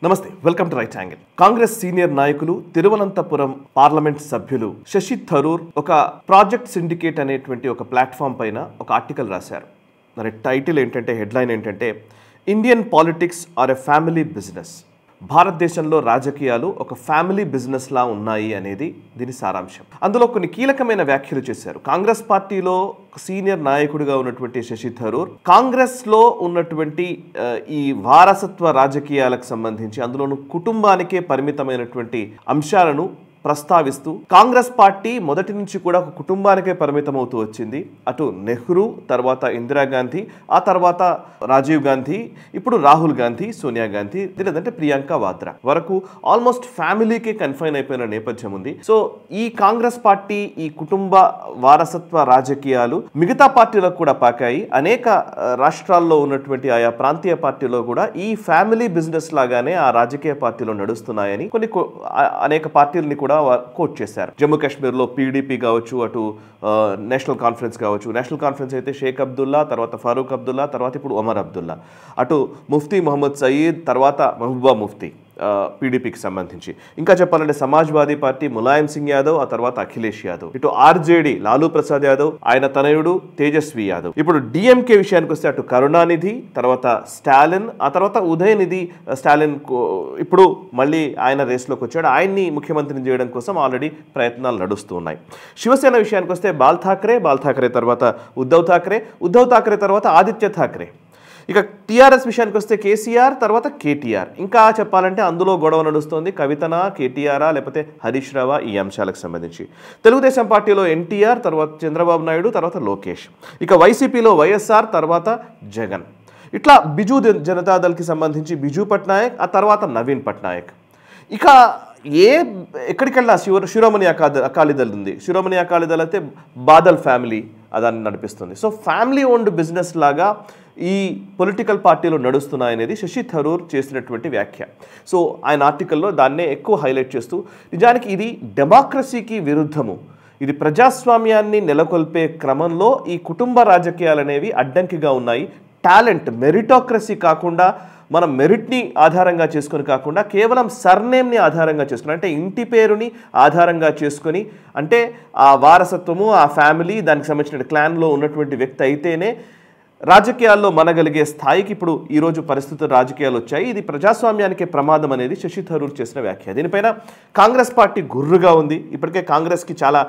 నమస్తే, welcome to right angle. Congress senior నాయకులు Thiruvananthapuram parliament సభ్యులు శశి థరూర్ ఒక ప్రాజెక్ట్ సిండికేట్ అనేటువంటి ఒక ప్లాట్ఫామ్ పైన ఒక ఆర్టికల్ రాశారు. మరి టైటిల్ ఏంటంటే, హెడ్లైన్ ఏంటంటే, Indian politics are a family business. భారతదేశంలో రాజకీయాలు ఒక ఫ్యామిలీ బిజినెస్ లా ఉన్నాయి అనేది దీని సారాంశం. అందులో కొన్ని కీలకమైన వ్యాఖ్యలు చేశారు. కాంగ్రెస్ పార్టీలో సీనియర్ నాయకుడిగా ఉన్నటువంటి శశి థరూర్ కాంగ్రెస్లో ఉన్నటువంటి ఈ వారసత్వ రాజకీయాలకు సంబంధించి అందులోనూ కుటుంబానికే పరిమితమైనటువంటి అంశాలను ప్రస్తావిస్తూ కాంగ్రెస్ పార్టీ మొదటి నుంచి కూడా ఒక కుటుంబానికే పరిమితం అవుతూ వచ్చింది. అటు నెహ్రూ, తర్వాత ఇందిరాగాంధీ, ఆ తర్వాత రాజీవ్ గాంధీ, ఇప్పుడు రాహుల్ గాంధీ, సోనియా గాంధీ, లేదంటే ప్రియాంక వాద్రా వరకు ఆల్మోస్ట్ ఫ్యామిలీకే కన్ఫైన్ అయిపోయిన నేపథ్యం ఉంది. సో ఈ కాంగ్రెస్ పార్టీ ఈ కుటుంబ వారసత్వ రాజకీయాలు మిగతా పార్టీలకు కూడా పాకాయి. అనేక రాష్ట్రాల్లో ఉన్నటువంటి ఆయా ప్రాంతీయ పార్టీలో కూడా ఈ ఫ్యామిలీ బిజినెస్ లాగానే ఆ రాజకీయ పార్టీలో నడుస్తున్నాయని అనేక పార్టీలని కూడా కోట్ చేశారు. జమ్మూ కాశ్మీర్లో పీడీపీ కావచ్చు, అటు నేషనల్ కాన్ఫరెన్స్ కావచ్చు. నేషనల్ కాన్ఫరెన్స్ అయితే షేక్ అబ్దుల్లా, తర్వాత ఫారూక్ అబ్దుల్లా, తర్వాత ఇప్పుడు ఒమర్ అబ్దుల్లా. అటు ముఫ్తీ మొహమ్మద్ సయీద్, తర్వాత మహబూబా ముఫ్తీ పీడీపీకి సంబంధించి. ఇంకా చెప్పాలంటే సమాజ్వాదీ పార్టీ ములాయం సింగ్ యాదవ్, ఆ తర్వాత అఖిలేష్ యాదవ్. ఇటు ఆర్జేడీ లాలూ ప్రసాద్ యాదవ్, ఆయన తనయుడు తేజస్వి యాదవ్. ఇప్పుడు డిఎంకే విషయానికి వస్తే అటు కరుణానిధి, తర్వాత స్టాలిన్, ఆ తర్వాత ఉదయనిధి స్టాలిన్ ఇప్పుడు మళ్ళీ ఆయన రేస్లోకి వచ్చాడు. ఆయన్ని ముఖ్యమంత్రిని చేయడం కోసం ఆల్రెడీ ప్రయత్నాలు నడుస్తూ ఉన్నాయి. శివసేన విషయానికి వస్తే బాల్ ఠాక్రే తర్వాత ఉద్ధవ్ ఠాక్రే తర్వాత ఆదిత్య ఠాక్రే. ఇక టీఆర్ఎస్ విషయానికి వస్తే కేసీఆర్, తర్వాత కేటీఆర్. ఇంకా చెప్పాలంటే అందులో గొడవ నడుస్తోంది. కవితనా, కేటీఆరా, లేకపోతే హరీష్ రావా, ఈ అంశాలకు సంబంధించి. తెలుగుదేశం పార్టీలో ఎన్టీఆర్, తర్వాత చంద్రబాబు నాయుడు, తర్వాత లోకేష్. ఇక వైసీపీలో వైఎస్ఆర్, తర్వాత జగన్. ఇట్లా బిజు జనతాదళ్కి సంబంధించి బిజు పట్నాయక్, ఆ తర్వాత నవీన్ పట్నాయక్. ఇక ఎక్కడికెళ్ళా శిరోమణి అకాలీదళ్ ఉంది. శిరోమణి అకాలీదళ్ అయితే బాదల్ ఫ్యామిలీ దాన్ని నడిపిస్తుంది. సో ఫ్యామిలీ ఓన్డ్ బిజినెస్ లాగా ఈ పొలిటికల్ పార్టీలు నడుస్తున్నాయనేది శశి థరూర్ చేసినటువంటి వ్యాఖ్య. సో ఆయన ఆర్టికల్లో దాన్నే ఎక్కువ హైలైట్ చేస్తూ, నిజానికి ఇది డెమోక్రసీకి విరుద్ధము, ఇది ప్రజాస్వామ్యాన్ని నెలకొల్పే క్రమంలో ఈ కుటుంబ రాజకీయాలు అనేవి అడ్డంకిగా ఉన్నాయి. టాలెంట్, మెరిటోక్రసీ కాకుండా, మనం మెరిట్ని ఆధారంగా చేసుకొని కాకుండా కేవలం సర్నేమ్ని ఆధారంగా చేసుకుని, అంటే ఇంటి పేరుని ఆధారంగా చేసుకొని, అంటే ఆ వారసత్వము, ఆ ఫ్యామిలీ, దానికి సంబంధించిన క్లాన్లో ఉన్నటువంటి వ్యక్తి అయితేనే రాజకీయాల్లో మనగలిగే స్థాయికి ఇప్పుడు ఈరోజు పరిస్థితులు రాజకీయాలు వచ్చాయి. ఇది ప్రజాస్వామ్యానికే ప్రమాదం అనేది శశి థరూర్ చేసిన వ్యాఖ్య. దీనిపైన కాంగ్రెస్ పార్టీ గుర్రుగా ఉంది. ఇప్పటికే కాంగ్రెస్కి చాలా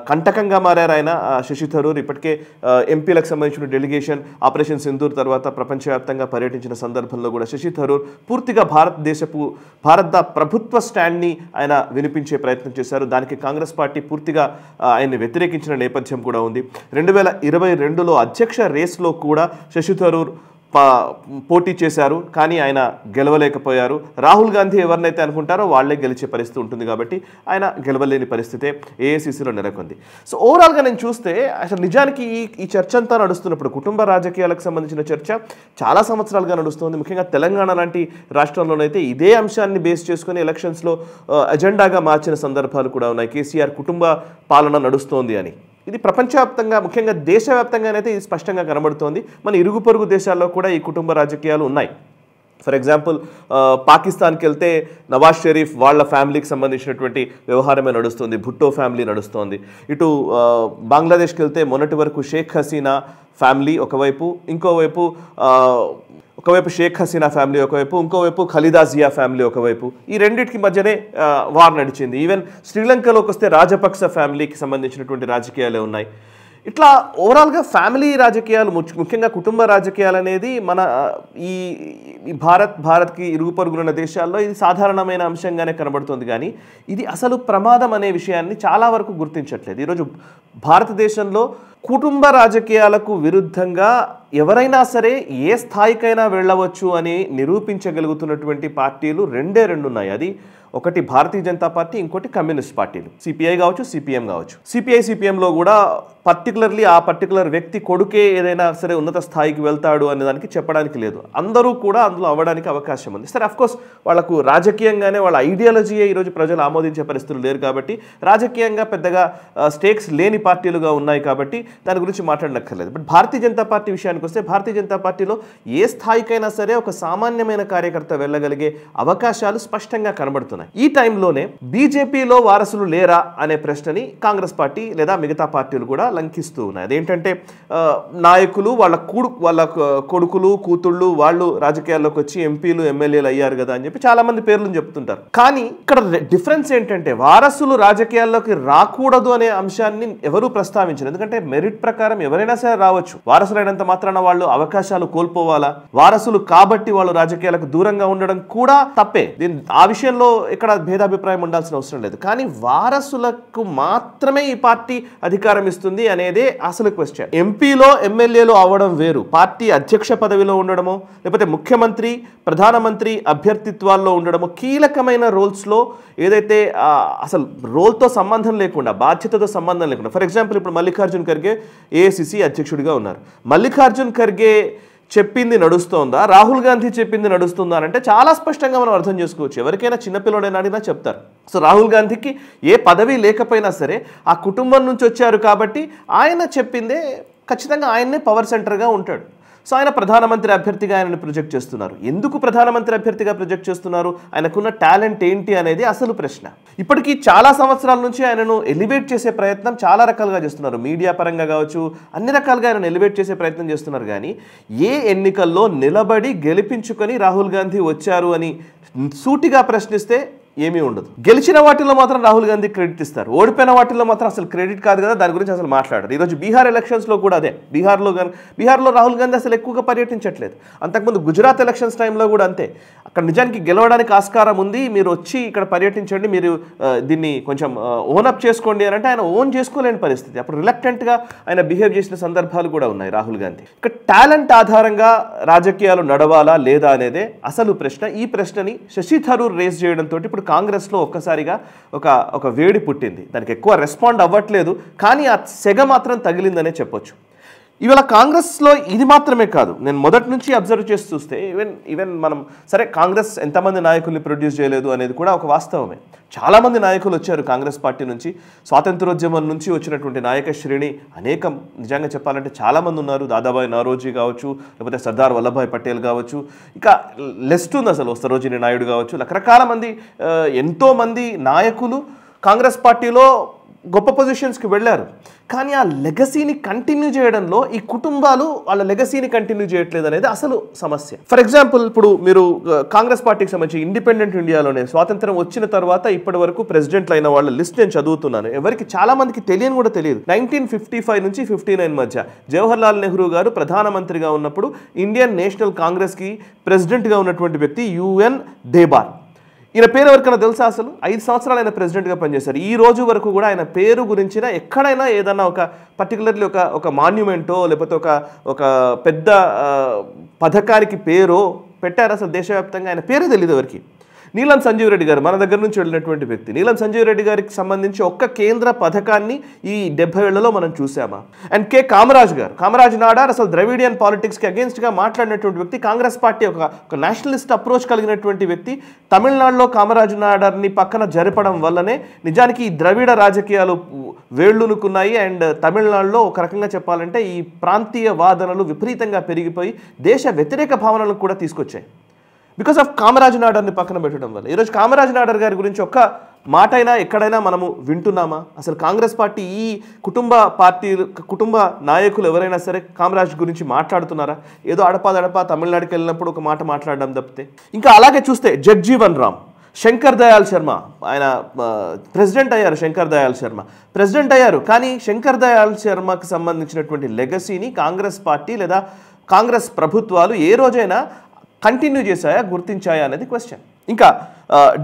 కంటకంగా మారారు ఆయన శశి థరూర్. ఇప్పటికే ఎంపీలకు సంబంధించిన డెలిగేషన్ ఆపరేషన్ సింధూర్ తర్వాత ప్రపంచవ్యాప్తంగా పర్యటించిన సందర్భంలో కూడా శశి థరూర్ పూర్తిగా భారత ప్రభుత్వ స్టాండ్ని ఆయన వినిపించే ప్రయత్నం చేశారు. దానికి కాంగ్రెస్ పార్టీ పూర్తిగా ఆయన్ని వ్యతిరేకించిన నేపథ్యం కూడా ఉంది. 2022లో అధ్యక్ష రేస్లో కూడా శశి థరూర్ పోటీ చేశారు, కానీ ఆయన గెలవలేకపోయారు. రాహుల్ గాంధీ ఎవరినైతే అనుకుంటారో వాళ్లే గెలిచే పరిస్థితి ఉంటుంది కాబట్టి ఆయన గెలవలేని పరిస్థితే ఏఐసీసీలో నెలకొంది. సో ఓవరాల్గా నేను చూస్తే అసలు నిజానికి ఈ చర్చ అంతా నడుస్తున్నప్పుడు, కుటుంబ రాజకీయాలకు సంబంధించిన చర్చ చాలా సంవత్సరాలుగా నడుస్తుంది. ముఖ్యంగా తెలంగాణ లాంటి రాష్ట్రంలోనైతే ఇదే అంశాన్ని బేస్ చేసుకుని ఎలక్షన్స్లో ఎజెండాగా మార్చిన సందర్భాలు కూడా ఉన్నాయి. కేసీఆర్ కుటుంబ పాలన నడుస్తోంది అని. ఇది ప్రపంచవ్యాప్తంగా, ముఖ్యంగా దేశవ్యాప్తంగానైతే ఇది స్పష్టంగా కనబడుతోంది. మన ఇరుగు పొరుగు దేశాల్లో కూడా ఈ కుటుంబ రాజకీయాలు ఉన్నాయి. ఫర్ ఎగ్జాంపుల్ పాకిస్తాన్కి వెళ్తే నవాజ్ షరీఫ్ వాళ్ళ ఫ్యామిలీకి సంబంధించినటువంటి వ్యవహారమే నడుస్తుంది, భుట్టో ఫ్యామిలీ నడుస్తుంది. ఇటు బంగ్లాదేశ్కి వెళ్తే మొన్నటి వరకు షేక్ హసీనా ఫ్యామిలీ ఒకవైపు, ఒకవైపు షేక్ హసీనా ఫ్యామిలీ ఒకవైపు, ఇంకోవైపు ఖలీదా జియా ఫ్యామిలీ ఒకవైపు. ఈ రెండింటికి మధ్యనే వార్ నడిచింది. ఈవెన్ శ్రీలంకలోకి వస్తే రాజపక్స ఫ్యామిలీకి సంబంధించినటువంటి రాజకీయాలే ఉన్నాయి. ఇట్లా ఓవరాల్గా ఫ్యామిలీ రాజకీయాలు, ముఖ్యంగా కుటుంబ రాజకీయాలు అనేది మన ఈ భారత్కి ఇరుగు పొరుగున్న దేశాల్లో ఇది సాధారణమైన అంశంగానే కనబడుతుంది. కానీ ఇది అసలు ప్రమాదం అనే విషయాన్ని చాలా వరకు గుర్తించట్లేదు. ఈరోజు భారతదేశంలో కుటుంబ రాజకీయాలకు విరుద్ధంగా ఎవరైనా సరే ఏ స్థాయికైనా వెళ్ళవచ్చు అని నిరూపించగలుగుతున్నటువంటి పార్టీలు రెండే ఉన్నాయి. అది ఒకటి భారతీయ జనతా పార్టీ, ఇంకోటి కమ్యూనిస్ట్ పార్టీలు. సిపిఐ కావచ్చు, సిపిఎం కావచ్చు. సిపిఐ సిపిఎంలో కూడా పర్టికులర్లీ ఆ పర్టికులర్ వ్యక్తి కొడుకే ఏదైనా సరే ఉన్నత స్థాయికి వెళ్తాడు అనే దానికి చెప్పడానికి లేదు. అందరూ కూడా అందులో అవ్వడానికి అవకాశం ఉంది. సరే, అఫ్కోర్స్ వాళ్ళకు రాజకీయంగానే వాళ్ళ ఐడియాలజీయే ఈరోజు ప్రజలు ఆమోదించే పరిస్థితులు లేరు కాబట్టి, రాజకీయంగా పెద్దగా స్టేక్స్ లేని పార్టీలుగా ఉన్నాయి కాబట్టి దాని గురించి మాట్లాడనక్కర్లేదు. బట్ భారతీయ జనతా పార్టీ విషయానికి విషయానికి వస్తే భారతీయ జనతా పార్టీలో ఏ స్థాయికైనా సరే ఒక సామాన్యమైన కార్యకర్త వెళ్ళగలిగే అవకాశాలు స్పష్టంగా కనబడుతున్నాయి. ఈ టైంలోనే బీజేపీలో వారసులు లేరా అనే ప్రశ్నని కాంగ్రెస్ పార్టీ లేదా మిగతా పార్టీలు కూడా లంకిస్తూ ఉన్నాయి. అదేంటంటే నాయకులు వాళ్ళ కొడుకులు కూతుళ్ళు వాళ్ళు రాజకీయాల్లోకి వచ్చి ఎంపీలు ఎమ్మెల్యేలు అయ్యారు కదా అని చెప్పి చాలా మంది పేర్లను చెప్తుంటారు. కానీ ఇక్కడ డిఫరెన్స్ ఏంటంటే వారసులు రాజకీయాల్లోకి రాకూడదు అనే అంశాన్ని ఎవరూ ప్రస్తావించారు. ఎందుకంటే మెరిట్ ప్రకారం ఎవరైనా సరే రావచ్చు. వారసులైనంత మాత్రాన వాళ్ళు అవకాశాలు కోల్పోవాలా? వారసులు కాబట్టి వాళ్ళు రాజకీయాలకు దూరంగా ఉండడం కూడా తప్పే. ఆ విషయంలో ఇక్కడ భేదాభిప్రాయం ఉండాల్సిన అవసరం లేదు. కానీ వారసులకు మాత్రమే ఈ పార్టీ అధికారం ఇస్తుంది అనేదే అసలు క్వశ్చన్. ఎంపీలో ఎమ్మెల్యేలు అవ్వడం వేరు, పార్టీ అధ్యక్ష పదవిలో ఉండడమో లేకపోతే ముఖ్యమంత్రి ప్రధానమంత్రి అభ్యర్థిత్వాల్లో ఉండడమో కీలకమైన రోల్స్లో ఏదైతే అసలు రోల్తో సంబంధం లేకుండా బాధ్యతతో సంబంధం లేకుండా, ఫర్ ఎగ్జాంపుల్ ఇప్పుడు మల్లికార్జున్ ఖర్గే ఏఐసిసి అధ్యక్షుడిగా ఉన్నారు. మల్లికార్జున్ ఖర్గే చెప్పింది నడుస్తోందా, రాహుల్ గాంధీ చెప్పింది నడుస్తుందా అంటే చాలా స్పష్టంగా మనం అర్థం చేసుకోవచ్చు. ఎవరికైనా చిన్నపిల్లడైనా అడిగినా చెప్తారు. సో రాహుల్ గాంధీకి ఏ పదవి లేకపోయినా సరే ఆ కుటుంబం నుంచి వచ్చారు కాబట్టి ఆయన చెప్పిందే ఖచ్చితంగా ఆయన్నే పవర్ సెంటర్గా ఉంటాడు. సో ఆయన ప్రధానమంత్రి అభ్యర్థిగా ఆయనను ప్రొజెక్ట్ చేస్తున్నారు. ఎందుకు ప్రధానమంత్రి అభ్యర్థిగా ప్రొజెక్ట్ చేస్తున్నారు? ఆయనకున్న టాలెంట్ ఏంటి అనేది అసలు ప్రశ్న. ఇప్పటికీ చాలా సంవత్సరాల నుంచి ఆయనను ఎలివేట్ చేసే ప్రయత్నం చాలా రకాలుగా చేస్తున్నారు. మీడియా పరంగా కావచ్చు, అన్ని రకాలుగా ఆయనను ఎలివేట్ చేసే ప్రయత్నం చేస్తున్నారు. కానీ ఏ ఎన్నికల్లో నిలబడి గెలిపించుకొని రాహుల్ గాంధీ వచ్చారు అని సూటిగా ప్రశ్నిస్తే ఏమీ ఉండదు. గెలిచిన వాటిల్లో మాత్రం రాహుల్ గాంధీ క్రెడిట్ ఇస్తారు, ఓడిపోయిన వాటిల్లో మాత్రం అసలు క్రెడిట్ కాదు కదా, దాని గురించి అసలు మాట్లాడారు. ఈరోజు బీహార్ ఎలక్షన్స్లో కూడా అదే. బీహార్లో రాహుల్ గాంధీ అసలు ఎక్కువగా పర్యటించట్లేదు. అంతకుముందు గుజరాత్ ఎలక్షన్స్ టైంలో కూడా అంతే. అక్కడ నిజానికి గెలవడానికి ఆస్కారం ఉంది, మీరు వచ్చి ఇక్కడ పర్యటించండి, మీరు దీన్ని కొంచెం ఓనప్ చేసుకోండి అని అంటే ఆయన ఓన్ చేసుకోలేని పరిస్థితి. అప్పుడు రిలక్టెంట్గా ఆయన బిహేవ్ చేసిన సందర్భాలు కూడా ఉన్నాయి రాహుల్ గాంధీ. ఇక టాలెంట్ ఆధారంగా రాజకీయాలు నడవాలా లేదా అనేదే అసలు ప్రశ్న. ఈ ప్రశ్నని శశి థరూర్ రేస్ చేయడంతో ఇప్పుడు కాంగ్రెస్లో ఒక్కసారిగా ఒక వేడి పుట్టింది. దానికి ఎక్కువ రెస్పాండ్ అవ్వట్లేదు, కానీ ఆ సెగ మాత్రం తగిలిందనే చెప్పొచ్చు. ఇవాళ కాంగ్రెస్లో ఇది మాత్రమే కాదు, నేను మొదటి నుంచి అబ్జర్వ్ చేసి చూస్తే ఈవెన్ మనం సరే కాంగ్రెస్ ఎంతమంది నాయకుల్ని ప్రొడ్యూస్ చేయలేదు అనేది కూడా ఒక వాస్తవమే. చాలామంది నాయకులు వచ్చారు కాంగ్రెస్ పార్టీ నుంచి. స్వాతంత్రోద్యమం నుంచి వచ్చినటువంటి నాయక శ్రేణి అనేకం, నిజంగా చెప్పాలంటే చాలామంది ఉన్నారు. దాదాబాయి నౌరోజీ కావచ్చు, లేకపోతే సర్దార్ వల్లభాయ్ పటేల్ కావచ్చు, ఇక లిస్ట్ ఉంది అసలు, సరోజిని నాయుడు కావచ్చు, రకరకాల మంది ఎంతోమంది నాయకులు కాంగ్రెస్ పార్టీలో గొప్ప పొజిషన్స్కి వెళ్ళారు. కానీ ఆ లెగసీని కంటిన్యూ చేయడంలో ఈ కుటుంబాలు వాళ్ళ లెగసీని కంటిన్యూ చేయట్లేదు అనేది అసలు సమస్య. ఫర్ ఎగ్జాంపుల్ ఇప్పుడు మీరు కాంగ్రెస్ పార్టీకి సంబంధించి ఇండిపెండెంట్ ఇండియాలోనే స్వాతంత్రం వచ్చిన తర్వాత ఇప్పటి వరకు ప్రెసిడెంట్లు అయిన వాళ్ళ లిస్ట్ నేను చదువుతున్నాను. ఎవరికి చాలా మందికి తెలియని కూడా తెలియదు. 1955 నుంచి 59 మధ్య జవహర్ లాల్ నెహ్రూ గారు ప్రధానమంత్రిగా ఉన్నప్పుడు ఇండియన్ నేషనల్ కాంగ్రెస్కి ప్రెసిడెంట్గా ఉన్నటువంటి వ్యక్తి యుఎన్ దేబార్. ఈయన పేరు ఎవరికైనా తెలుసా? అసలు 5 సంవత్సరాలు ఆయన ప్రెసిడెంట్గా పనిచేశారు. ఈ రోజు వరకు కూడా ఆయన పేరు గురించిన ఎక్కడైనా ఏదన్నా ఒక పర్టికులర్లీ ఒక మాన్యుమెంటో లేకపోతే ఒక పెద్ద పథకానికి పేరో పెట్టారు అసలు దేశవ్యాప్తంగా? ఆయన పేరు తెలియదు ఎవరికి. నీలం సంజీవ్ రెడ్డి గారు మన దగ్గర నుంచి వెళ్ళినటువంటి వ్యక్తి. నీలం సంజీవ్ రెడ్డి గారికి సంబంధించి ఒక్క కేంద్ర పథకాన్ని ఈ 70 ఏళ్లలో మనం చూసామా? అండ్ కామరాజ్ నాడార్ అసలు ద్రవిడియన్ పాలిటిక్స్కి అగేన్స్ట్గా మాట్లాడినటువంటి వ్యక్తి. కాంగ్రెస్ పార్టీ ఒక నేషనలిస్ట్ అప్రోచ్ కలిగినటువంటి వ్యక్తి. తమిళనాడులో కామరాజ్ నాడార్ని పక్కన జరపడం వల్లనే నిజానికి ఈ ద్రవిడ రాజకీయాలు వేళ్లునుకున్నాయి. అండ్ తమిళనాడులో ఒక రకంగా చెప్పాలంటే ఈ ప్రాంతీయ వాదనలు విపరీతంగా పెరిగిపోయి దేశ వ్యతిరేక భావనలను కూడా తీసుకొచ్చాయి బికాస్ ఆఫ్ కామరాజ్ నాడార్ని పక్కన పెట్టడం వల్ల. ఈరోజు కామరాజ్ నాడార్ గారి గురించి ఒక్క మాట అయినా ఎక్కడైనా మనము వింటున్నామా? అసలు కాంగ్రెస్ పార్టీ ఈ కుటుంబ నాయకులు ఎవరైనా సరే కామరాజ్ గురించి మాట్లాడుతున్నారా? ఏదో అడపా తమిళనాడుకి వెళ్ళినప్పుడు ఒక మాట మాట్లాడడం తప్పితే. ఇంకా అలాగే చూస్తే జగ్జీవన్ రామ్, శంకర్ దయాళ్ శర్మ, ఆయన ప్రెసిడెంట్ అయ్యారు. ప్రెసిడెంట్ అయ్యారు కానీ శంకర్ దయాళ్ శర్మకు సంబంధించినటువంటి లెగసీని కాంగ్రెస్ పార్టీ లేదా కాంగ్రెస్ ప్రభుత్వాలు ఏ రోజైనా కంటిన్యూ చేశాయా, గుర్తించాయా అనేది క్వశ్చన్. ఇంకా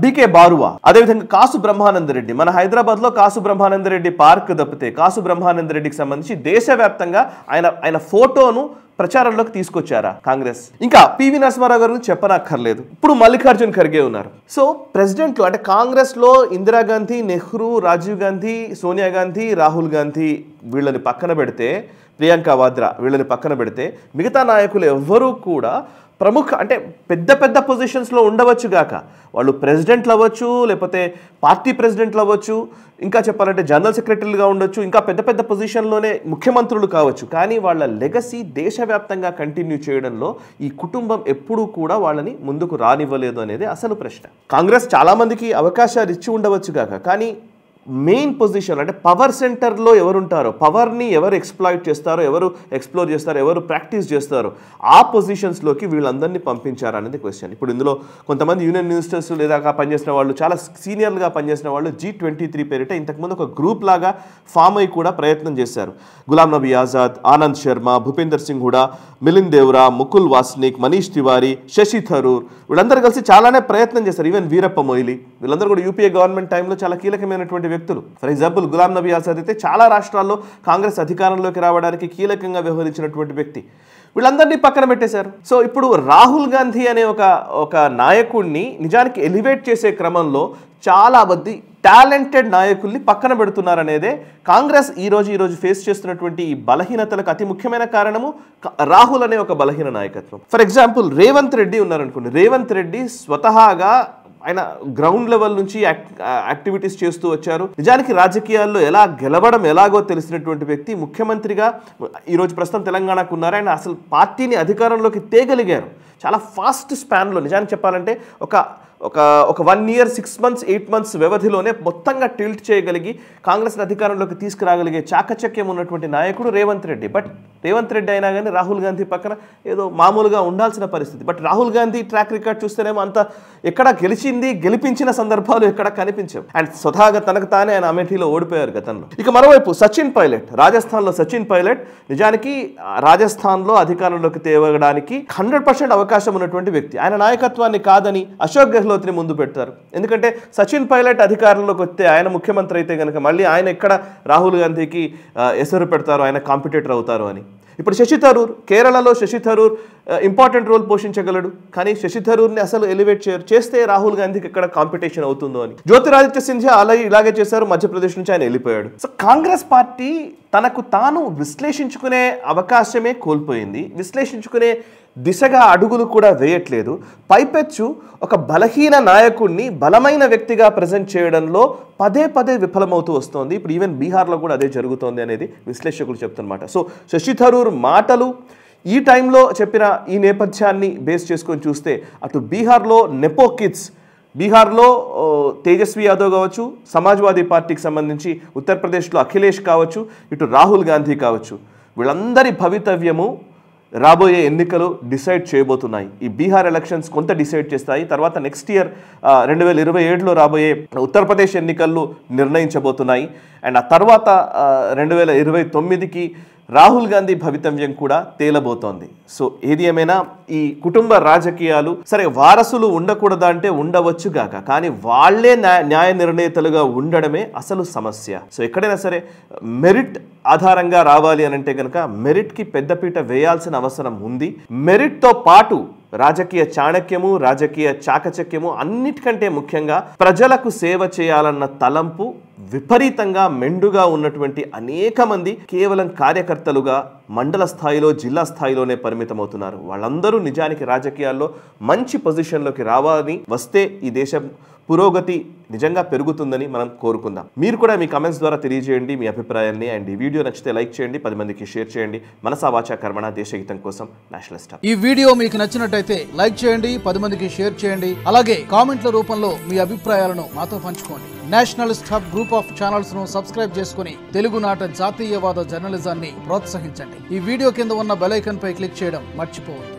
డికే బారువా, అదేవిధంగా కాసు బ్రహ్మానందరెడ్డి, మన హైదరాబాద్లో కాసు బ్రహ్మానందరెడ్డి పార్క్ తప్పితే కాసు బ్రహ్మానందరెడ్డికి సంబంధించి దేశవ్యాప్తంగా ఆయన ఫోటోను ప్రచారంలోకి తీసుకొచ్చారా కాంగ్రెస్? ఇంకా పివి నరసింహారావు గారు చెప్పనక్కర్లేదు. ఇప్పుడు మల్లికార్జున్ ఖర్గే ఉన్నారు. సో ప్రెసిడెంట్లు అంటే కాంగ్రెస్లో ఇందిరాగాంధీ, నెహ్రూ, రాజీవ్ గాంధీ, సోనియా గాంధీ, రాహుల్ గాంధీ వీళ్ళని పక్కన పెడితే, ప్రియాంక వాద్రా వీళ్ళని పక్కన పెడితే మిగతా నాయకులు ఎవ్వరూ కూడా ప్రముఖ అంటే పెద్ద పెద్ద పొజిషన్స్లో ఉండవచ్చు గాక, వాళ్ళు ప్రెసిడెంట్లు అవ్వచ్చు, లేకపోతే పార్టీ ప్రెసిడెంట్లు అవ్వచ్చు, ఇంకా చెప్పాలంటే జనరల్ సెక్రటరీలుగా ఉండొచ్చు, ఇంకా పెద్ద పెద్ద పొజిషన్లోనే ముఖ్యమంత్రులు కావచ్చు. కానీ వాళ్ళ లెగసీ దేశవ్యాప్తంగా కంటిన్యూ చేయడంలో ఈ కుటుంబం ఎప్పుడూ కూడా వాళ్ళని ముందుకు రానివ్వలేదు అనేది అసలు ప్రశ్న. కాంగ్రెస్ చాలామందికి అవకాశాలు ఇచ్చి ఉండవచ్చు గాక, కానీ మెయిన్ పొజిషన్ అంటే పవర్ సెంటర్లో ఎవరు ఉంటారో, పవర్ని ఎవరు ఎక్స్ప్లాయిట్ చేస్తారో, ఎవరు ఎక్స్ప్లోర్ చేస్తారో, ఎవరు ప్రాక్టీస్ చేస్తారో ఆ పొజిషన్స్లోకి వీళ్ళందరినీ పంపించారు అనేది క్వశ్చన్. ఇప్పుడు ఇందులో కొంతమంది యూనియన్ మినిస్టర్స్ లేదా పనిచేసిన వాళ్ళు, చాలా సీనియర్లుగా పనిచేసిన వాళ్ళు G23 పేరిట ఇంతకుముందు ఒక గ్రూప్ లాగా ఫామ్ అయి కూడా ప్రయత్నం చేశారు. గులాం నబీ ఆజాద్, ఆనంద్ శర్మ, భూపేందర్ సింగ్ హుడా, మిలింద్ దేవ్రా, ముకుల్ వాస్నిక్, మనీష్ తివారీ, శశి థరూర్ వీళ్ళందరూ కలిసి చాలానే ప్రయత్నం చేశారు. ఈవెన్ వీరప్ప మొయిలీ వీళ్ళందరూ కూడా యూపీఏ గవర్నమెంట్ టైంలో చాలా కీలకమైనటువంటి వ్యక్తులు. ఫర్ ఎగ్జాంపుల్ గులాం నబీ ఆజాద్ అయితే చాలా రాష్ట్రాల్లో కాంగ్రెస్ అధికారంలోకి రావడానికి కీలకంగా వ్యవహరించినటువంటి వ్యక్తి. వీళ్ళందరినీ పక్కన పెట్టేశారు. సో ఇప్పుడు రాహుల్ గాంధీ అనే ఒక నాయకుడిని నిజానికి ఎలివేట్ చేసే క్రమంలో చాలా మంది టాలెంటెడ్ నాయకుల్ని పక్కన పెడుతున్నారనేదే కాంగ్రెస్ ఈరోజు ఫేస్ చేస్తున్నటువంటి ఈ బలహీనతలకు అతి ముఖ్యమైన కారణము రాహుల్ అనే ఒక బలహీన నాయకత్వం. ఫర్ ఎగ్జాంపుల్ రేవంత్ రెడ్డి ఉన్నారనుకోండి. రేవంత్ రెడ్డి స్వతహాగా ఆయన గ్రౌండ్ లెవెల్ నుంచి యాక్టివిటీస్ చేస్తూ వచ్చారు. నిజానికి రాజకీయాల్లో ఎలా గెలవడం ఎలాగో తెలిసినటువంటి వ్యక్తి. ముఖ్యమంత్రిగా ఈరోజు ప్రస్తుతం తెలంగాణకు ఉన్నారు. ఆయన అసలు పార్టీని అధికారంలోకి తేగలిగారు చాలా ఫాస్ట్ స్పాన్లో. నిజానికి చెప్పాలంటే ఒక 1 year 6 months 8 months వ్యవధిలోనే మొత్తంగా టిల్ట్ చేయగలిగి కాంగ్రెస్ని అధికారంలోకి తీసుకురాగలిగే చాకచక్యం ఉన్నటువంటి నాయకుడు రేవంత్ రెడ్డి. బట్ రేవంత్ రెడ్డి అయినా కానీ రాహుల్ గాంధీ పక్కన ఏదో మామూలుగా ఉండాల్సిన పరిస్థితి. But Rahul Gandhi track record చూస్తేనేమో అంత ఎక్కడ గెలిపించిన సందర్భాలు ఎక్కడ కనిపించవు. అండ్ స్వతహాగా తనకు తానే ఆయన అమేఠీలో ఓడిపోయారు గతంలో. ఇక మరోవైపు సచిన్ పైలట్, రాజస్థాన్లో సచిన్ పైలట్ నిజానికి రాజస్థాన్లో అధికారంలోకి తేవడానికి 100% అవకాశం ఉన్నటువంటి వ్యక్తి. ఆయన నాయకత్వాన్ని కాదని అశోక్ గెహ్లోత్ని ముందు పెడతారు. ఎందుకంటే సచిన్ పైలట్ అధికారంలోకి వస్తే, ఆయన ముఖ్యమంత్రి అయితే కనుక మళ్ళీ ఆయన ఎక్కడ రాహుల్ గాంధీకి ఎసరు పెడతారు, ఆయన కాంపిటేటర్ అవుతారు అని. ఇప్పుడు శశి థరూర్, కేరళలో శశి థరూర్ ఇంపార్టెంట్ రోల్ పోషించగలడు. కానీ శశి థరూర్ని అసలు ఎలివేట్ చేస్తే రాహుల్ గాంధీకి ఎక్కడ కాంపిటీషన్ అవుతుందో అని. జ్యోతిరాదిత్య సింధియా ఇలాగే చేశారు. మధ్యప్రదేశ్ నుంచి ఆయన వెళ్ళిపోయాడు. సో కాంగ్రెస్ పార్టీ తనకు తాను విశ్లేషించుకునే అవకాశమే కోల్పోయింది. విశ్లేషించుకునే దిశగా అడుగులు కూడా వేయట్లేదు. పైపెచ్చు ఒక బలహీన నాయకుడిని బలమైన వ్యక్తిగా ప్రజెంట్ చేయడంలో పదే విఫలమవుతూ వస్తోంది. ఇప్పుడు ఈవెన్ బీహార్లో కూడా అదే జరుగుతోంది అనేది విశ్లేషకులు చెప్తున్నమాట. సో శశి థరూర్ మాటలు ఈ టైంలో చెప్పిన ఈ నేపథ్యాన్ని బేస్ చేసుకొని చూస్తే అటు బీహార్లో నెపో కిడ్స్, బీహార్లో తేజస్వి యాదవ్ కావచ్చు, సమాజ్వాదీ పార్టీకి సంబంధించి ఉత్తరప్రదేశ్లో అఖిలేష్ కావచ్చు, ఇటు రాహుల్ గాంధీ కావచ్చు, వీళ్ళందరి భవితవ్యము రాబోయే ఎన్నికలు డిసైడ్ చేయబోతున్నాయి. ఈ బీహార్ ఎలక్షన్స్ కొంత డిసైడ్ చేస్తాయి. తర్వాత నెక్స్ట్ ఇయర్ 2027లో రాబోయే ఉత్తరప్రదేశ్ ఎన్నికలు నిర్ణయించబోతున్నాయి. అండ్ ఆ తర్వాత 2029కి రాహుల్ గాంధీ భవితవ్యం కూడా తేలబోతోంది. సో ఏది ఏమైనా ఈ కుటుంబ రాజకీయాలు సరే వారసులు ఉండకూడదా అంటే ఉండవచ్చు గాక, కానీ వాళ్లే న్యాయ నిర్ణేతలుగా ఉండడమే అసలు సమస్య. సో ఎక్కడైనా సరే మెరిట్ ఆధారంగా రావాలి అని అంటే కనుక మెరిట్కి పెద్దపీట వేయాల్సిన అవసరం ఉంది. మెరిట్తో పాటు రాజకీయ చాణక్యము, రాజకీయ చాకచక్యము, అన్నిటికంటే ముఖ్యంగా ప్రజలకు సేవ చేయాలన్న తలంపు విపరీతంగా మెండుగా ఉన్నటువంటి అనేక మంది కేవలం కార్యకర్తలుగా మండల స్థాయిలో, జిల్లా స్థాయిలోనే పరిమితమవుతున్నారు. వాళ్ళందరూ నిజానికి రాజకీయాల్లో మంచి పొజిషన్లోకి రావాలని వస్తే ఈ దేశం పురోగతి నిజంగా పెరుగుతుందని మనం కోరుకుందాం. మీరు కూడా మీ కమెంట్స్ ద్వారా తెలియజేయండి మీ అభిప్రాయాన్ని. అండ్ ఈ వీడియో నచ్చితే లైక్ చేయండి, 10 మందికి షేర్ చేయండి. మనసా వాచా కర్మణ, దేశహితం కోసం నేషనల్ స్టార్. ఈ వీడియో మీకు నచ్చినట్టయితే లైక్ చేయండి, 10 మందికి షేర్ చేయండి. అలాగే కామెంట్ల రూపంలో మీ అభిప్రాయాలను మాతో పంచుకోండి. Nationalist hub group of channels ను సబ్స్క్రైబ్ చేసుకుని తెలుగునాట జాతీయవాద జర్నలిజాన్ని ప్రోత్సహించండి. ఈ వీడియో కింద ఉన్న బెల్ ఐకాన్ పై క్లిక్ చేయడం మర్చిపోవద్దు.